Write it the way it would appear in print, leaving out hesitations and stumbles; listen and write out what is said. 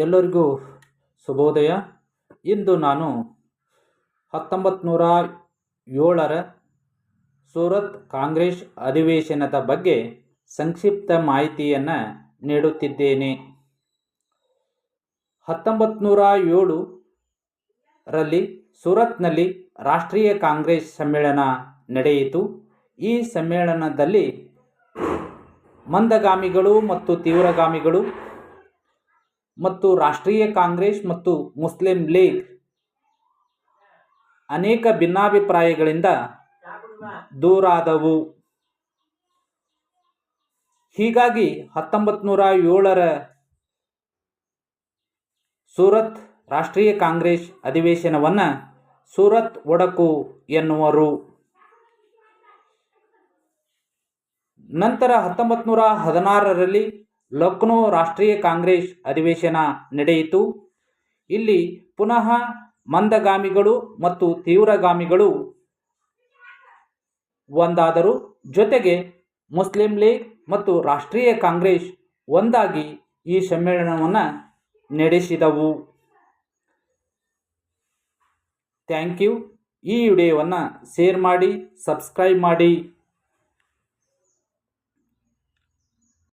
ಎಲ್ಲರಿಗೂ ಶುಭೋದಯ. ಇಂದು ನಾನು 1907ರ ಸೂರತ್ ಕಾಂಗ್ರೆಸ್ ಅಧಿವೇಶನದ ಬಗ್ಗೆ ಸಂಕ್ಷಿಪ್ತ ಮಾಹಿತಿಯನ್ನು ನೀಡುತ್ತಿದ್ದೇನೆ. 1907ರಲ್ಲಿ ಸೂರತ್ನಲ್ಲಿ ರಾಷ್ಟ್ರೀಯ ಕಾಂಗ್ರೆಸ್ ಸಮ್ಮೇಳನ ನಡೆಯಿತು. ಈ ಸಮ್ಮೇಳನದಲ್ಲಿ ಮಂದಗಾಮಿಗಳು ಮತ್ತು ತೀವ್ರಗಾಮಿಗಳು ಮತ್ತು ರಾಷ್ಟ್ರೀಯ ಕಾಂಗ್ರೆಸ್ ಮತ್ತು ಮುಸ್ಲಿಂ ಲೀಗ್ ಅನೇಕ ಭಿನ್ನಾಭಿಪ್ರಾಯಗಳಿಂದ ದೂರಾದವು. ಹೀಗಾಗಿ 1907ರ ಸೂರತ್ ರಾಷ್ಟ್ರೀಯ ಕಾಂಗ್ರೆಸ್ ಅಧಿವೇಶನವನ್ನು ಸೂರತ್ ಒಡಕು ಎನ್ನುವರು. ನಂತರ 1916ರಲ್ಲಿ ಲಕ್ನೋ ರಾಷ್ಟ್ರೀಯ ಕಾಂಗ್ರೆಸ್ ಅಧಿವೇಶನ ನಡೆಯಿತು. ಇಲ್ಲಿ ಪುನಃ ಮಂದಗಾಮಿಗಳು ಮತ್ತು ತೀವ್ರಗಾಮಿಗಳು ಒಂದಾದರು. ಜೊತೆಗೆ ಮುಸ್ಲಿಂ ಲೀಗ್ ಮತ್ತು ರಾಷ್ಟ್ರೀಯ ಕಾಂಗ್ರೆಸ್ ಒಂದಾಗಿ ಈ ಸಮ್ಮೇಳನವನ್ನು ನಡೆಸಿದವು. Thank you. ಈ ವಿಡಿಯೋವನ್ನು ಶೇರ್ ಮಾಡಿ, ಸಬ್ಸ್ಕ್ರೈಬ್ ಮಾಡಿ.